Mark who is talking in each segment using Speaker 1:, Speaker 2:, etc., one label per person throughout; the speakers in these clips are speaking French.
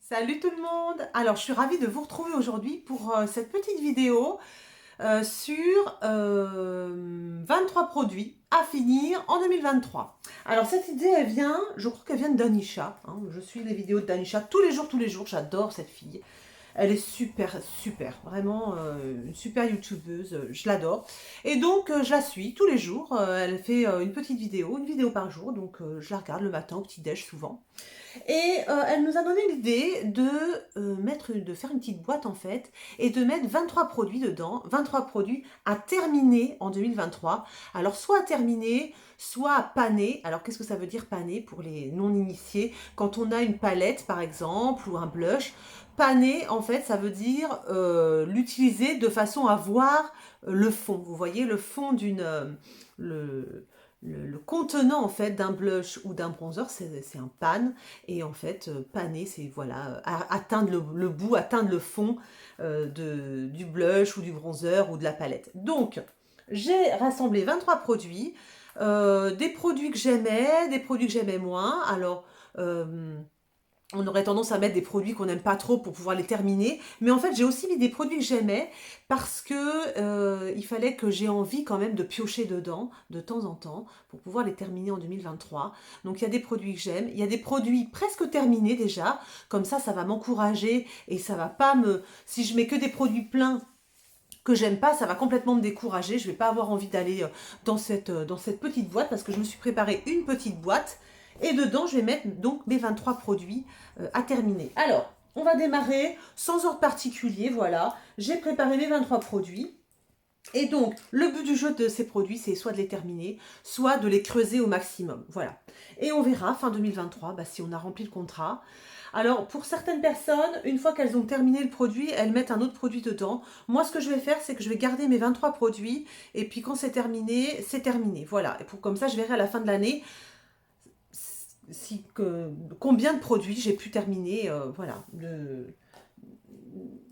Speaker 1: Salut tout le monde! Alors, je suis ravie de vous retrouver aujourd'hui pour cette petite vidéo sur 23 produits à finir en 2023. Alors, cette idée, elle vient, je crois qu'elle vient de Danisha, hein. Je suis les vidéos de Danisha tous les jours, j'adore cette fille. Elle est super, super, vraiment une super youtubeuse, je l'adore. Et donc, je la suis tous les jours. Elle fait une vidéo par jour, donc je la regarde le matin au petit-déj souvent. Et elle nous a donné l'idée de faire une petite boîte en fait et de mettre 23 produits dedans, 23 produits à terminer en 2023. Alors soit à terminer, soit à paner. Alors qu'est-ce que ça veut dire paner pour les non-initiés? Quand on a une palette par exemple ou un blush, paner en fait ça veut dire l'utiliser de façon à voir le fond. Vous voyez le fond le, le contenant en fait d'un blush ou d'un bronzer, c'est un pan. Et en fait, paner, c'est voilà, atteindre le bout, atteindre le fond du blush ou du bronzer ou de la palette. Donc, j'ai rassemblé 23 produits, des produits que j'aimais, des produits que j'aimais moins. Alors, on aurait tendance à mettre des produits qu'on n'aime pas trop pour pouvoir les terminer. Mais en fait, j'ai aussi mis des produits que j'aimais parce que il fallait que j'ai envie quand même de piocher dedans de temps en temps pour pouvoir les terminer en 2023. Donc il y a des produits que j'aime, il y a des produits presque terminés déjà. Comme ça va m'encourager et ça va pas me... Si je mets que des produits pleins que j'aime pas, ça va complètement me décourager. Je vais pas avoir envie d'aller dans cette petite boîte parce que je me suis préparé une petite boîte et dedans je vais mettre donc mes 23 produits à terminer. Alors, on va démarrer sans ordre particulier, voilà. J'ai préparé mes 23 produits. Et donc, le but du jeu de ces produits, c'est soit de les terminer, soit de les creuser au maximum. Voilà. Et on verra, fin 2023, si on a rempli le contrat. Alors, pour certaines personnes, une fois qu'elles ont terminé le produit, elles mettent un autre produit dedans. Moi, ce que je vais faire, c'est que je vais garder mes 23 produits. Et puis, quand c'est terminé, c'est terminé. Voilà. Et comme ça, je verrai à la fin de l'année combien de produits j'ai pu terminer. Voilà.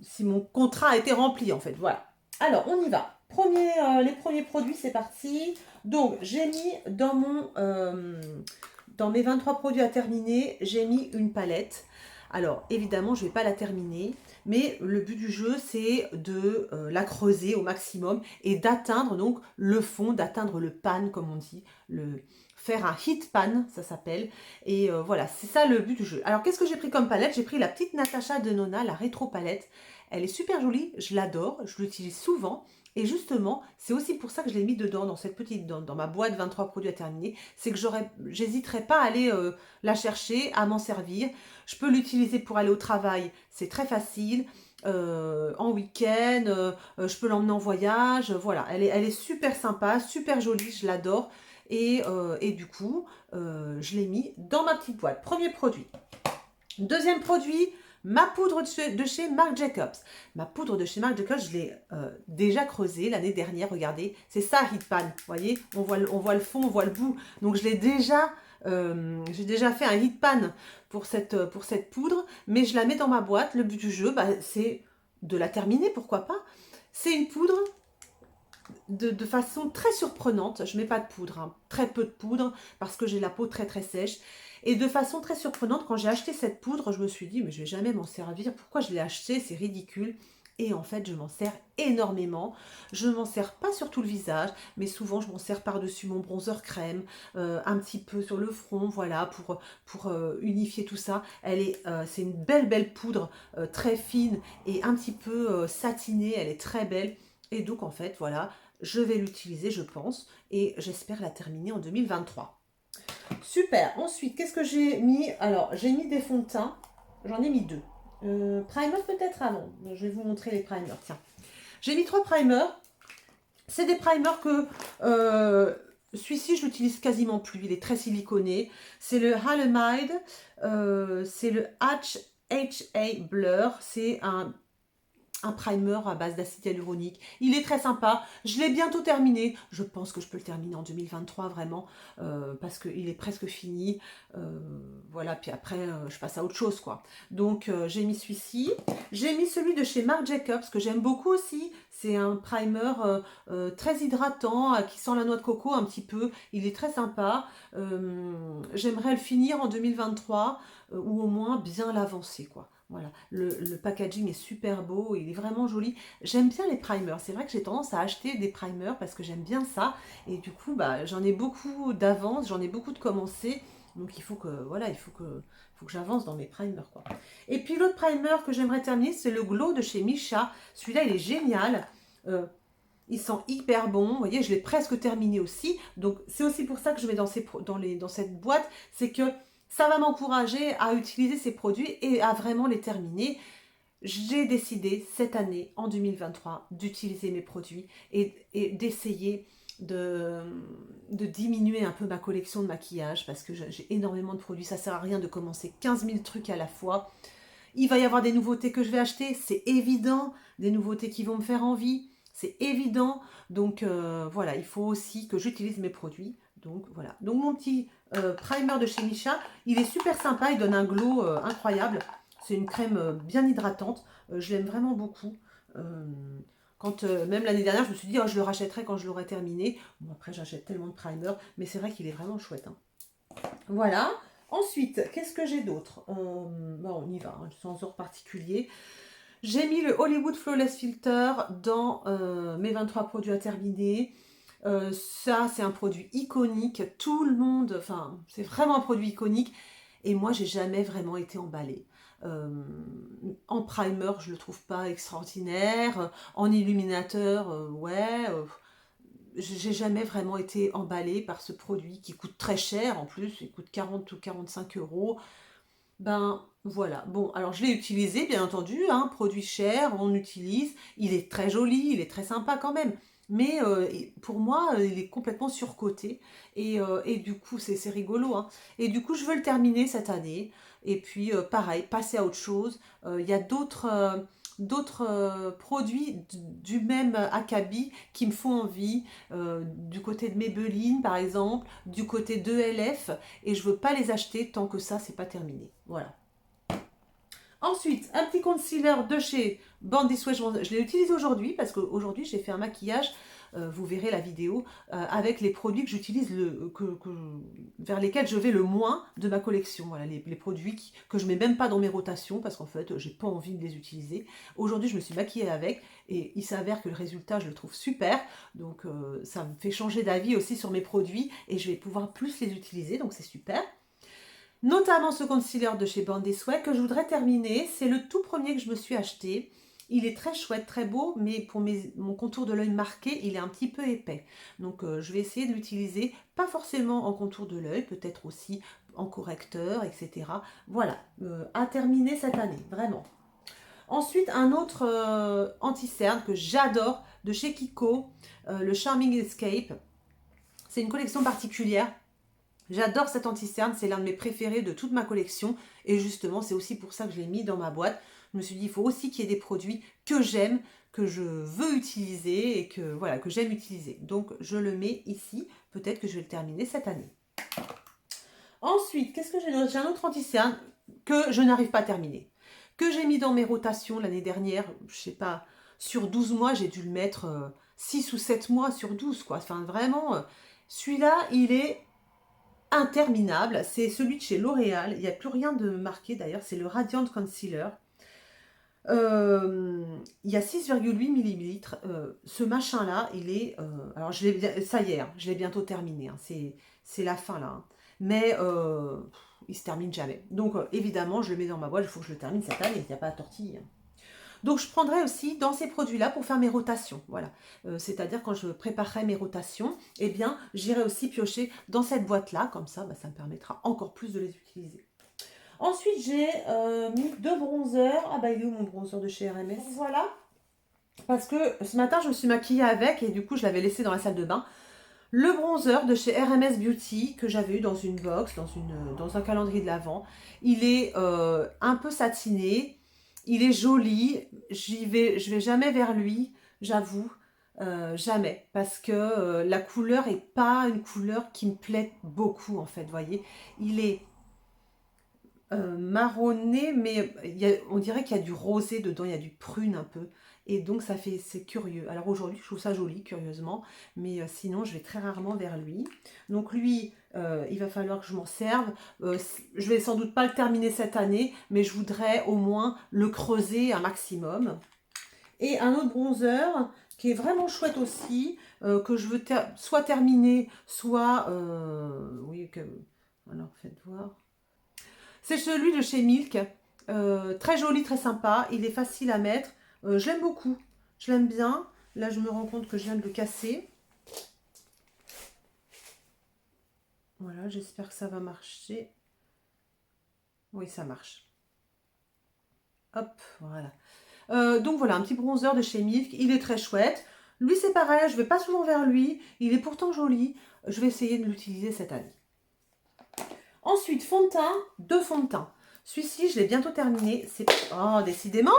Speaker 1: Si mon contrat a été rempli, en fait. Voilà. Alors, on y va. Les premiers produits, c'est parti. Donc, j'ai mis dans mes 23 produits à terminer, j'ai mis une palette. Alors, évidemment, je ne vais pas la terminer, mais le but du jeu, c'est de la creuser au maximum et d'atteindre donc le fond, d'atteindre le pan, comme on dit, faire un hit pan, ça s'appelle. Et voilà, c'est ça le but du jeu. Alors, qu'est-ce que j'ai pris comme palette? J'ai pris la petite Natasha de Nona, la rétro palette. Elle est super jolie, je l'adore, je l'utilise souvent. Et justement, c'est aussi pour ça que je l'ai mis dedans, dans ma boîte 23 produits à terminer. C'est que j'hésiterai pas à aller la chercher, à m'en servir. Je peux l'utiliser pour aller au travail, c'est très facile. En week-end, je peux l'emmener en voyage. Voilà, elle est super sympa, super jolie, je l'adore. Et du coup, je l'ai mis dans ma petite boîte. Premier produit. Deuxième produit, ma poudre de chez Marc Jacobs. Ma poudre de chez Marc Jacobs, je l'ai déjà creusée l'année dernière, regardez. C'est ça, Hitpan, vous voyez, on voit le fond, on voit le bout. Donc j'ai déjà fait un Hitpan pour cette poudre, mais je la mets dans ma boîte. Le but du jeu, c'est de la terminer, pourquoi pas. C'est une poudre de façon très surprenante. Je ne mets pas de poudre, hein, très peu de poudre, parce que j'ai la peau très très sèche. Et de façon très surprenante, quand j'ai acheté cette poudre, je me suis dit, mais je vais jamais m'en servir. Pourquoi je l'ai acheté? C'est ridicule. Et en fait, je m'en sers énormément. Je ne m'en sers pas sur tout le visage, mais souvent, je m'en sers par-dessus mon bronzer crème, un petit peu sur le front, voilà, pour unifier tout ça. C'est une belle poudre, très fine et un petit peu satinée. Elle est très belle. Et donc, en fait, voilà, je vais l'utiliser, je pense, et j'espère la terminer en 2023. Super. Ensuite, qu'est-ce que j'ai mis? Alors, j'ai mis des fonds de teint. J'en ai mis deux. Primer peut-être avant. Je vais vous montrer les primers. Tiens. J'ai mis 3 primers. C'est des primers que celui-ci, je l'utilise quasiment plus. Il est très siliconé. C'est le Halemide. C'est le HA Blur. C'est un primer à base d'acide hyaluronique. Il est très sympa. Je l'ai bientôt terminé. Je pense que je peux le terminer en 2023 vraiment parce qu'il est presque fini. Voilà, puis après je passe à autre chose quoi. Donc j'ai mis celui-ci. J'ai mis celui de chez Marc Jacobs que j'aime beaucoup aussi. C'est un primer très hydratant qui sent la noix de coco un petit peu. Il est très sympa. J'aimerais le finir en 2023. ou au moins bien l'avancer, quoi. Voilà, le packaging est super beau, il est vraiment joli. J'aime bien les primers, c'est vrai que j'ai tendance à acheter des primers parce que j'aime bien ça, et du coup, bah, j'en ai beaucoup d'avance, j'en ai beaucoup de commencés, donc il faut que, voilà, faut que j'avance dans mes primers, quoi. Et puis l'autre primer que j'aimerais terminer, c'est le Glow de chez Missha. Celui-là, il est génial. Euh, il sent hyper bon. Vous voyez, je l'ai presque terminé aussi. Donc, c'est aussi pour ça que je mets dans cette boîte. C'est que ça va m'encourager à utiliser ces produits et à vraiment les terminer. J'ai décidé cette année, en 2023, d'utiliser mes produits et d'essayer de, de diminuer un peu ma collection de maquillage parce que j'ai énormément de produits. Ça sert à rien de commencer 15 000 trucs à la fois. Il va y avoir des nouveautés que je vais acheter, c'est évident, des nouveautés qui vont me faire envie, c'est évident. Donc voilà, il faut aussi que j'utilise mes produits. Donc voilà. Donc mon petit primer de chez Missha, il est super sympa, il donne un glow incroyable. C'est une crème bien hydratante, je l'aime vraiment beaucoup. Euh, même l'année dernière, je me suis dit, oh, je le rachèterai quand je l'aurai terminé. Bon, après, j'achète tellement de primer, mais c'est vrai qu'il est vraiment chouette, hein. Voilà. Ensuite, qu'est-ce que j'ai d'autre? Bon, on y va, hein, sans ordre particulier. J'ai mis le Hollywood Flawless Filter dans mes 23 produits à terminer. Ça, c'est un produit iconique. Tout le monde, enfin, c'est vraiment un produit iconique. Et moi, j'ai jamais vraiment été emballée. Euh, En primer, je le trouve pas extraordinaire. En illuminateur, ouais. J'ai jamais vraiment été emballée par ce produit qui coûte très cher en plus, il coûte 40 ou 45 euros. Ben voilà, bon, alors je l'ai utilisé bien entendu, hein, produit cher, on utilise, il est très joli, il est très sympa quand même. Mais pour moi, il est complètement surcoté. Et du coup, c'est rigolo, hein. Et du coup, je veux le terminer cette année. Et puis, pareil, passer à autre chose. Il y a d'autres produits du même acabit qui me font envie, du côté de Maybelline par exemple, du côté de LF, et je veux pas les acheter tant que ça c'est pas terminé. Voilà. Ensuite, un petit concealer de chez Bandit Sweat. Je l'ai utilisé aujourd'hui parce qu'aujourd'hui j'ai fait un maquillage. Vous verrez la vidéo avec les produits que j'utilise, vers lesquels je vais le moins de ma collection. Voilà, les produits que je mets même pas dans mes rotations parce qu'en fait j'ai pas envie de les utiliser. Aujourd'hui je me suis maquillée avec et il s'avère que le résultat je le trouve super. Donc ça me fait changer d'avis aussi sur mes produits et je vais pouvoir plus les utiliser, donc c'est super. Notamment ce concealer de chez Bandit Sweat que je voudrais terminer. C'est le tout premier que je me suis acheté. Il est très chouette, très beau, mais pour mon contour de l'œil marqué, il est un petit peu épais. Donc je vais essayer de l'utiliser, pas forcément en contour de l'œil, peut-être aussi en correcteur, etc. Voilà, à terminer cette année, vraiment. Ensuite, un autre anti-cerne que j'adore, de chez Kiko, le Charming Escape. C'est une collection particulière. J'adore cet anti-cerne, c'est l'un de mes préférés de toute ma collection. Et justement, c'est aussi pour ça que je l'ai mis dans ma boîte. Je me suis dit, il faut aussi qu'il y ait des produits que j'aime, que je veux utiliser et que voilà, que j'aime utiliser. Donc, je le mets ici. Peut-être que je vais le terminer cette année. Ensuite, qu'est-ce que j'ai d'autre? J'ai un autre anti-cerne que je n'arrive pas à terminer. Que j'ai mis dans mes rotations l'année dernière, je sais pas, sur 12 mois, j'ai dû le mettre 6 ou 7 mois sur 12, quoi. Enfin, vraiment, celui-là, il est interminable. C'est celui de chez L'Oréal. Il n'y a plus rien de marqué d'ailleurs. C'est le Radiant Concealer. Il y a 6,8 millilitres. Ce machin-là, il est... alors, ça y est, hein, je l'ai bientôt terminé, hein. C'est la fin là, hein. Mais il se termine jamais. Donc, évidemment, je le mets dans ma boîte. Il faut que je le termine cette année. Il n'y a pas à tortiller, hein. Donc je prendrai aussi dans ces produits-là pour faire mes rotations. Voilà. C'est-à-dire quand je préparerai mes rotations, eh bien j'irai aussi piocher dans cette boîte-là. Comme ça, bah, ça me permettra encore plus de les utiliser. Ensuite, j'ai mis deux bronzers. Ah bah il est où mon bronzer de chez RMS? Voilà. Parce que ce matin, je me suis maquillée avec et du coup, je l'avais laissé dans la salle de bain. Le bronzer de chez RMS Beauty que j'avais eu dans une box, dans un calendrier de l'Avent. Il est un peu satiné, il est joli. Je vais jamais vers lui, j'avoue, jamais, parce que la couleur est pas une couleur qui me plaît beaucoup en fait. Voyez, il est marronné, mais on dirait qu'il y a du rosé dedans, il y a du prune un peu. Et donc c'est curieux. Alors aujourd'hui, je trouve ça joli, curieusement, mais sinon, je vais très rarement vers lui. Donc lui, Il va falloir que je m'en serve. Je vais sans doute pas le terminer cette année, mais je voudrais au moins le creuser un maximum. Et un autre bronzer qui est vraiment chouette aussi, que je veux soit terminer, soit... oui, alors faites voir. C'est celui de chez Milk. Très joli, très sympa. Il est facile à mettre. Je l'aime beaucoup. Je l'aime bien. Là, je me rends compte que je viens de le casser. Voilà, j'espère que ça va marcher. Oui, ça marche. Hop, voilà. Donc voilà, un petit bronzer de chez Milk. Il est très chouette. Lui, c'est pareil, je ne vais pas souvent vers lui. Il est pourtant joli. Je vais essayer de l'utiliser cette année. Ensuite, fond de teint, deux fonds de teint. Celui-ci, je l'ai bientôt terminé. C'est... Oh, décidément!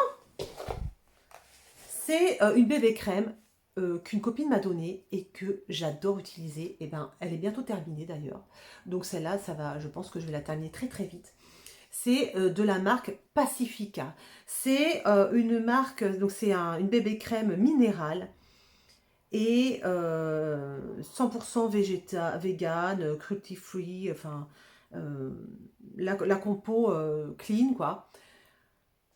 Speaker 1: C'est une bébé crème qu'une copine m'a donnée et que j'adore utiliser. Et ben, elle est bientôt terminée d'ailleurs. Donc celle-là, ça va, je pense que je vais la terminer très très vite. C'est de la marque Pacifica. C'est une marque, donc c'est une bébé crème minérale et 100% vegan, cruelty free, enfin la compo clean quoi.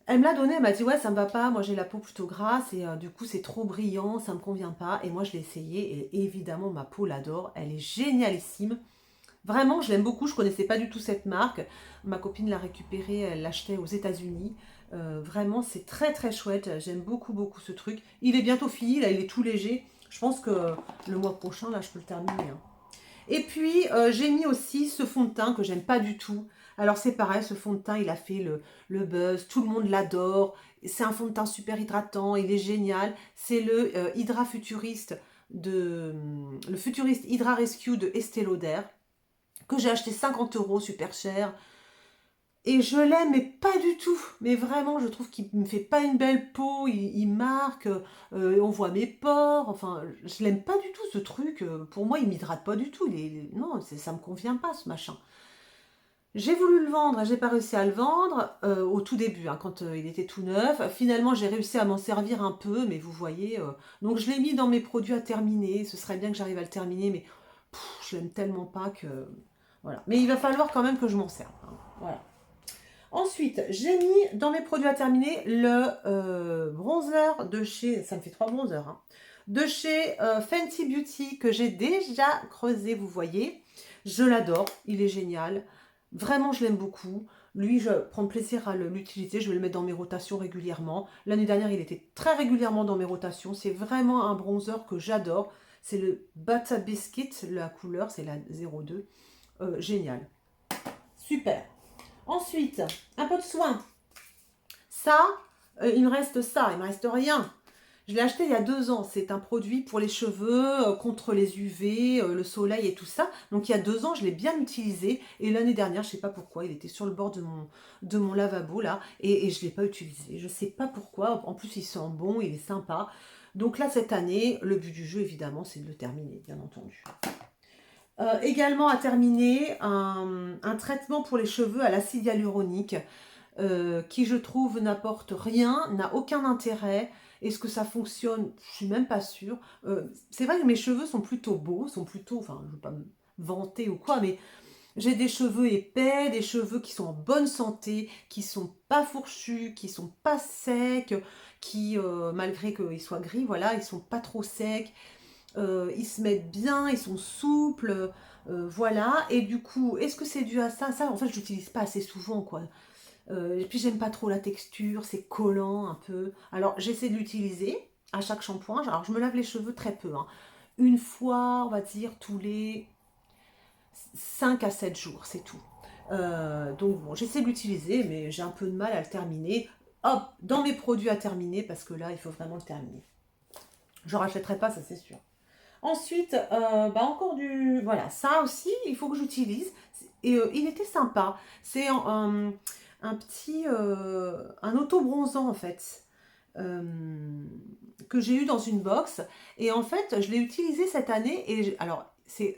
Speaker 1: Elle me l'a donné, elle m'a dit ouais ça me va pas, moi j'ai la peau plutôt grasse et du coup c'est trop brillant, ça me convient pas. Et moi je l'ai essayé et évidemment ma peau l'adore, elle est génialissime. Vraiment je l'aime beaucoup, je connaissais pas du tout cette marque. Ma copine l'a récupérée, elle l'achetait aux États-Unis. Vraiment c'est très très chouette, j'aime beaucoup beaucoup ce truc. Il est bientôt fini, là il est tout léger. Je pense que le mois prochain là je peux le terminer. Hein. Et puis, j'ai mis aussi ce fond de teint que j'aime pas du tout. Alors, c'est pareil, ce fond de teint, il a fait le buzz. Tout le monde l'adore. C'est un fond de teint super hydratant. Il est génial. C'est le Hydra Futuriste le Futuriste Hydra Rescue de Estée Lauder que j'ai acheté 50 €, super cher. Et je l'aime, mais pas du tout. Mais vraiment, je trouve qu'il me fait pas une belle peau. Il marque, on voit mes pores. Enfin, je l'aime pas du tout ce truc. Pour moi, il m'hydrate pas du tout. Non, ça me convient pas ce machin. J'ai voulu le vendre et j'ai pas réussi à le vendre au tout début, hein, quand il était tout neuf. Finalement, j'ai réussi à m'en servir un peu, mais vous voyez. Donc, je l'ai mis dans mes produits à terminer. Ce serait bien que j'arrive à le terminer, mais je l'aime tellement pas que. Voilà. Mais il va falloir quand même que je m'en serve. Hein. Voilà. Ensuite, j'ai mis dans mes produits à terminer le bronzer de chez, ça me fait 3 bronzers, hein, de chez Fenty Beauty que j'ai déjà creusé, vous voyez. Je l'adore, il est génial. Vraiment, je l'aime beaucoup. Lui, je prends plaisir à l'utiliser. Je vais le mettre dans mes rotations régulièrement. L'année dernière, il était très régulièrement dans mes rotations. C'est vraiment un bronzer que j'adore. C'est le Butter Biscuit, la couleur, c'est la 02. Génial. Super. Ensuite, un peu de soin. Ça, il me reste ça, il me reste rien. Je l'ai acheté il y a 2 ans. C'est un produit pour les cheveux, contre les UV, le soleil et tout ça. Donc il y a 2 ans, je l'ai bien utilisé. Et l'année dernière, je ne sais pas pourquoi, il était sur le bord de mon lavabo là. Et je ne l'ai pas utilisé. Je ne sais pas pourquoi. En plus, il sent bon, il est sympa. Donc là, cette année, le but du jeu, évidemment, c'est de le terminer, bien entendu. Également à terminer, un traitement pour les cheveux à l'acide hyaluronique qui je trouve n'apporte rien, n'a aucun intérêt. Est-ce que ça fonctionne? Je suis même pas sûre. C'est vrai que mes cheveux sont plutôt beaux, sont plutôt, enfin je ne veux pas me vanter ou quoi, mais j'ai des cheveux épais, des cheveux qui sont en bonne santé, qui sont pas fourchus, qui sont pas secs, qui malgré qu'ils soient gris, voilà, ils sont pas trop secs. Ils se mettent bien, ils sont souples, voilà. Et du coup, est-ce que c'est dû à ça? Ça, en fait, je l'utilise pas assez souvent, quoi. Et puis, j'aime pas trop la texture, c'est collant un peu. Alors, j'essaie de l'utiliser à chaque shampoing. Alors, je me lave les cheveux très peu, hein. Une fois, on va dire, tous les 5 à 7 jours, c'est tout. Donc, bon, j'essaie de l'utiliser, mais j'ai un peu de mal à le terminer. Hop, dans mes produits à terminer, parce que là, il faut vraiment le terminer. Je ne rachèterai pas, ça c'est sûr. Ensuite, encore du... Voilà, ça aussi, il faut que j'utilise. Et il était sympa. C'est un petit... un auto-bronzant, en fait, que j'ai eu dans une box. Et en fait, je l'ai utilisé cette année. Et alors, c'est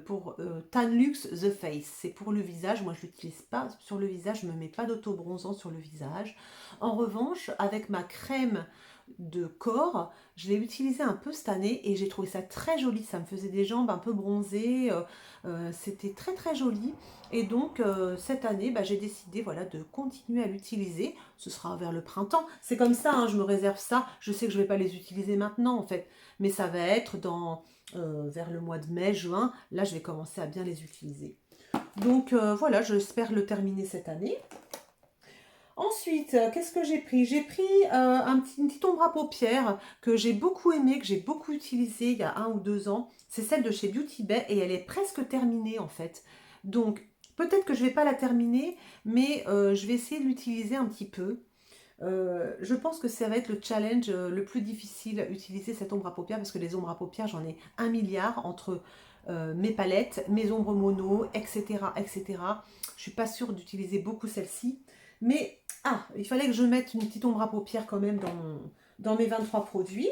Speaker 1: pour Tanlux The Face. C'est pour le visage. Moi, je ne l'utilise pas sur le visage. Je ne me mets pas d'auto-bronzant sur le visage. En revanche, avec ma crème de corps. Je l'ai utilisé un peu cette année et j'ai trouvé ça très joli. Ça me faisait des jambes un peu bronzées. C'était très très joli. Et donc cette année, bah, j'ai décidé voilà, de continuer à l'utiliser. Ce sera vers le printemps. C'est comme ça, hein, je me réserve ça. Je sais que je ne vais pas les utiliser maintenant en fait. Mais ça va être vers le mois de mai, juin. Là, je vais commencer à bien les utiliser. Donc voilà, j'espère le terminer cette année. Ensuite, qu'est-ce que j'ai pris? J'ai pris une petite ombre à paupières que j'ai beaucoup aimée, que j'ai beaucoup utilisée il y a 1 ou 2 ans. C'est celle de chez Beauty Bay et elle est presque terminée en fait. Donc, peut-être que je ne vais pas la terminer, mais je vais essayer de l'utiliser un petit peu. Je pense que ça va être le challenge le plus difficile à utiliser cette ombre à paupières parce que les ombres à paupières, j'en ai 1 milliard entre mes palettes, mes ombres mono, etc. etc. Je suis pas sûre d'utiliser beaucoup celle-ci. Mais, il fallait que je mette une petite ombre à paupières quand même dans mes 23 produits.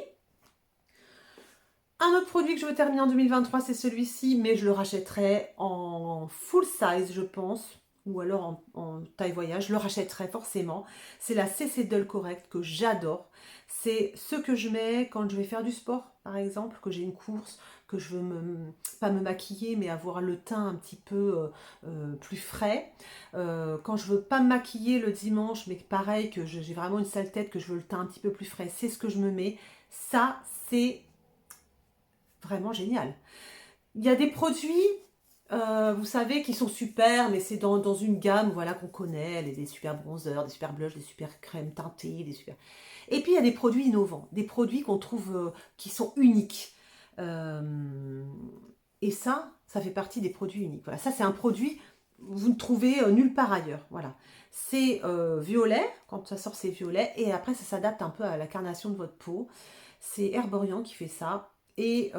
Speaker 1: Un autre produit que je veux terminer en 2023, c'est celui-ci, mais je le rachèterai en full size, je pense, ou alors en taille voyage. Je le rachèterai forcément. C'est la CC Dull Correct que j'adore. C'est ce que je mets quand je vais faire du sport, par exemple, que j'ai une course, que je veux pas me maquiller, mais avoir le teint un petit peu plus frais. Quand je veux pas me maquiller le dimanche, mais pareil, que j'ai vraiment une sale tête, que je veux le teint un petit peu plus frais, c'est ce que je me mets. Ça, c'est vraiment génial. Il y a des produits, vous savez, qui sont super, mais c'est dans une gamme voilà, qu'on connaît, des super bronzers, des super blushs, des super crèmes teintées, des super... Et puis il y a des produits innovants, des produits qu'on trouve qui sont uniques. Et ça fait partie des produits uniques. Voilà, ça c'est un produit, vous ne trouvez nulle part ailleurs. Voilà. C'est violet, quand ça sort c'est violet, et après ça s'adapte un peu à la carnation de votre peau. C'est Herborian qui fait ça. Et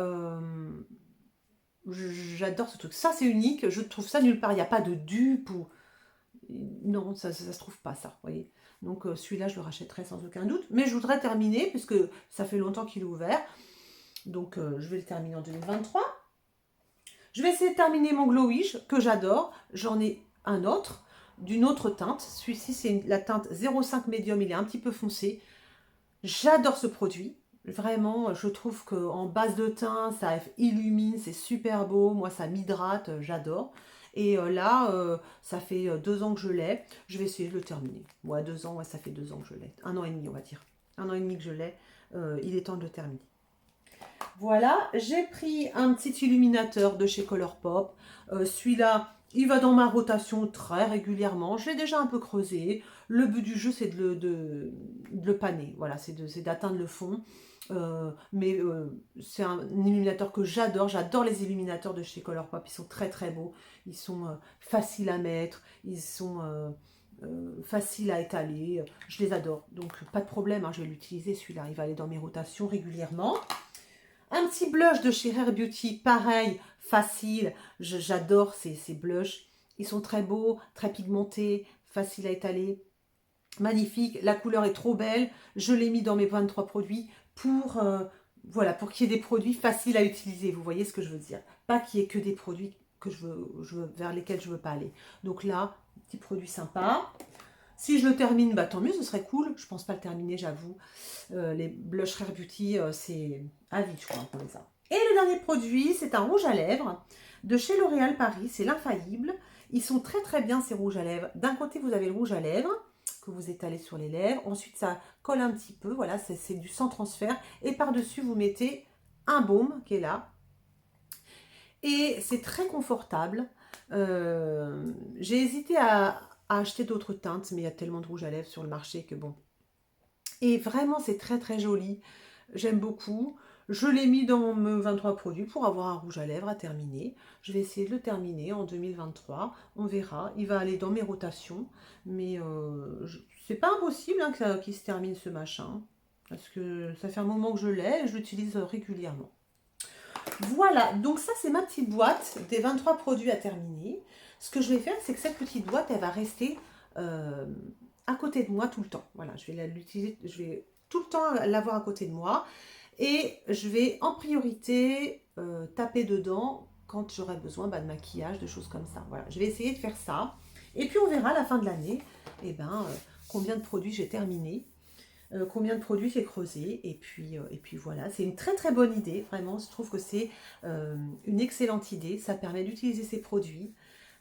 Speaker 1: j'adore ce truc. Ça, c'est unique. Je trouve ça nulle part. Il n'y a pas de dupe ou... Non, ça se trouve pas, ça. Vous voyez. Donc, celui-là, je le rachèterai sans aucun doute. Mais je voudrais terminer, puisque ça fait longtemps qu'il est ouvert. Donc, je vais le terminer en 2023. Je vais essayer de terminer mon Glowish, que j'adore. J'en ai un autre, d'une autre teinte. Celui-ci, c'est la teinte 05 Medium. Il est un petit peu foncé. J'adore ce produit. Vraiment, je trouve qu'en base de teint, ça illumine, c'est super beau. Moi, ça m'hydrate, j'adore. Et là, ça fait 2 ans que je l'ai. Je vais essayer de le terminer. Ouais, 2 ans, ouais, ça fait 2 ans que je l'ai. 1 an et demi, on va dire. 1 an et demi que je l'ai. Il est temps de le terminer. Voilà, j'ai pris un petit illuminateur de chez Colourpop. Celui-là, il va dans ma rotation très régulièrement. Je l'ai déjà un peu creusé. Le but du jeu, c'est de le paner. Voilà, c'est d'atteindre le fond. Mais c'est un illuminateur que j'adore. J'adore les illuminateurs de chez Colourpop. Ils sont très très beaux. Ils sont faciles à mettre. Ils sont faciles à étaler. Je les adore. Donc pas de problème, hein, je vais l'utiliser celui-là. Il va aller dans mes rotations régulièrement. Un petit blush de chez Rare Beauty, pareil, facile. J'adore ces blushs. Ils sont très beaux, très pigmentés, faciles à étaler. Magnifique, la couleur est trop belle. Je l'ai mis dans mes 23 produits pour, voilà, pour qu'il y ait des produits faciles à utiliser. Vous voyez ce que je veux dire? Pas qu'il y ait que des produits que vers lesquels je ne veux pas aller. Donc là, petit produit sympa. Si je le termine, bah, tant mieux, ce serait cool. Je pense pas le terminer, j'avoue. Les blush Rare Beauty, c'est à vie, je crois, qu'on les a. Et le dernier produit, c'est un rouge à lèvres de chez L'Oréal Paris. C'est l'infaillible. Ils sont très très bien, ces rouges à lèvres. D'un côté, vous avez le rouge à lèvres que vous étalez sur les lèvres. Ensuite, ça colle un petit peu. Voilà, c'est du sans transfert. Et par-dessus, vous mettez un baume qui est là. Et c'est très confortable. J'ai hésité à acheter d'autres teintes, mais il y a tellement de rouge à lèvres sur le marché que bon. Et vraiment, c'est très très joli. J'aime beaucoup. Je l'ai mis dans mes 23 produits pour avoir un rouge à lèvres à terminer. Je vais essayer de le terminer en 2023. On verra. Il va aller dans mes rotations. Mais c'est pas impossible hein, qu'il se termine ce machin. Parce que ça fait un moment que je l'ai et je l'utilise régulièrement. Voilà, donc ça c'est ma petite boîte des 23 produits à terminer. Ce que je vais faire, c'est que cette petite boîte, elle va rester à côté de moi tout le temps. Voilà, je vais l'utiliser, je vais tout le temps l'avoir à côté de moi. Et je vais en priorité taper dedans quand j'aurai besoin de maquillage, de choses comme ça. Voilà, je vais essayer de faire ça. Et puis on verra à la fin de l'année combien de produits j'ai terminé. combien de produits j'ai creusé, et puis voilà, c'est une très très bonne idée, vraiment, je trouve que c'est une excellente idée, ça permet d'utiliser ces produits,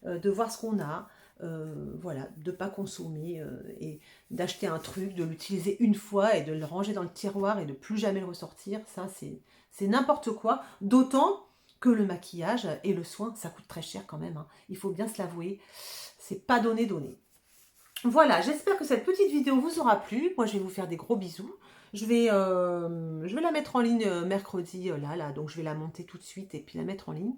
Speaker 1: de voir ce qu'on a, voilà, de ne pas consommer et d'acheter un truc, de l'utiliser une fois et de le ranger dans le tiroir et de plus jamais le ressortir, ça c'est n'importe quoi, d'autant que le maquillage et le soin, ça coûte très cher quand même, hein. Il faut bien se l'avouer, c'est pas donné donné. Voilà, j'espère que cette petite vidéo vous aura plu. Moi, je vais vous faire des gros bisous. Je vais la mettre en ligne mercredi, là, donc je vais la monter tout de suite et puis la mettre en ligne.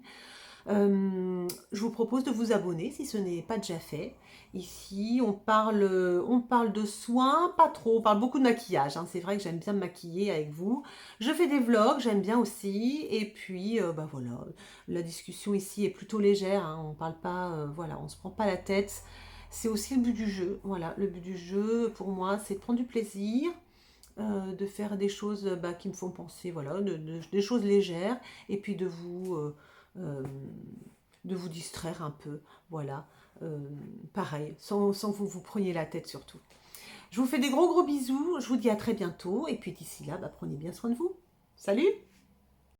Speaker 1: Je vous propose de vous abonner si ce n'est pas déjà fait. Ici, on parle de soins, pas trop, on parle beaucoup de maquillage, hein. C'est vrai que j'aime bien me maquiller avec vous. Je fais des vlogs, j'aime bien aussi. Et puis, bah voilà, la discussion ici est plutôt légère, hein. On parle pas, voilà, on se prend pas la tête. C'est aussi le but du jeu. Voilà, le but du jeu, pour moi, c'est de prendre du plaisir, de faire des choses bah, qui me font penser, voilà, des choses légères, et puis euh, de vous distraire un peu, voilà. Euh, Pareil, sans que vous vous preniez la tête surtout. Je vous fais des gros gros bisous, je vous dis à très bientôt, et puis d'ici là, bah, prenez bien soin de vous. Salut!